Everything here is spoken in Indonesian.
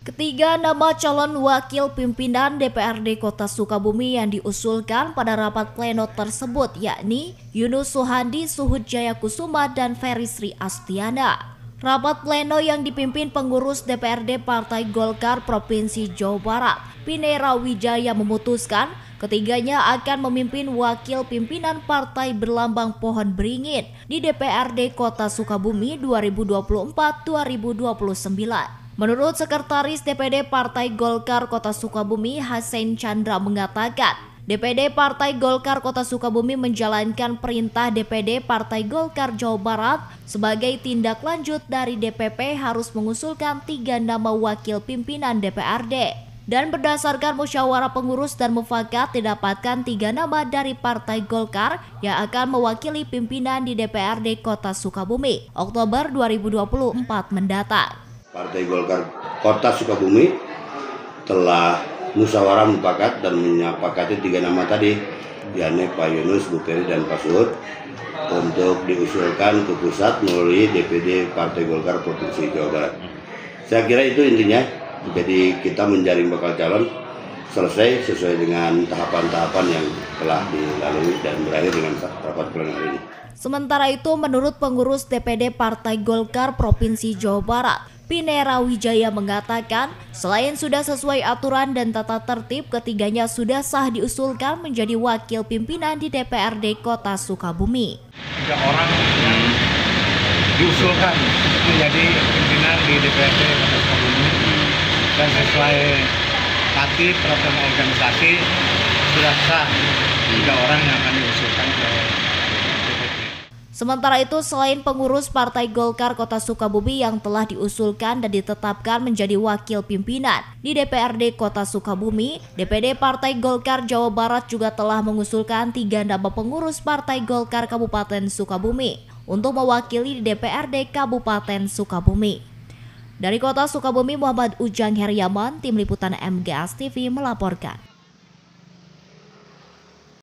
Ketiga nama calon wakil pimpinan DPRD Kota Sukabumi yang diusulkan pada rapat pleno tersebut yakni Yunus Suhandi Suhud Jayakusuma dan Ferry Sri Astiana. Rapat pleno yang dipimpin pengurus DPRD Partai Golkar Provinsi Jawa Barat, Pinera Wijaya memutuskan ketiganya akan memimpin wakil pimpinan partai berlambang pohon beringin di DPRD Kota Sukabumi 2024-2029. Menurut Sekretaris DPD Partai Golkar Kota Sukabumi, Hasen Chandra mengatakan, DPD Partai Golkar Kota Sukabumi menjalankan perintah DPD Partai Golkar Jawa Barat sebagai tindak lanjut dari DPP harus mengusulkan 3 nama wakil pimpinan DPRD. Dan berdasarkan musyawarah pengurus dan mufakat didapatkan 3 nama dari Partai Golkar yang akan mewakili pimpinan di DPRD Kota Sukabumi Oktober 2024 mendatang. Partai Golkar Kota Sukabumi telah musyawarah mufakat dan menyepakati 3 nama tadi, yakni Pak Yunus, Bu Ferry, dan Pak Suhud untuk diusulkan ke pusat melalui DPD Partai Golkar Provinsi Jawa Barat. Saya kira itu intinya, jadi kita menjaring bakal calon selesai sesuai dengan tahapan-tahapan yang telah dilalui dan berakhir dengan rapat pleno hari ini. Sementara itu, menurut pengurus DPD Partai Golkar Provinsi Jawa Barat, Pinera Wijaya mengatakan, selain sudah sesuai aturan dan tata tertib, ketiganya sudah sah diusulkan menjadi wakil pimpinan di DPRD Kota Sukabumi. 3 orang yang diusulkan menjadi pimpinan di DPRD Kota Sukabumi dan sesuai tatib peraturan organisasi sudah sah 3 orang yang akan diusulkan ke DPP. Sementara itu, selain pengurus Partai Golkar Kota Sukabumi yang telah diusulkan dan ditetapkan menjadi wakil pimpinan di DPRD Kota Sukabumi, DPD Partai Golkar Jawa Barat juga telah mengusulkan 3 nama pengurus Partai Golkar Kabupaten Sukabumi untuk mewakili di DPRD Kabupaten Sukabumi. Dari Kota Sukabumi, Muhammad Ujang Heriaman, Tim Liputan MGS TV melaporkan.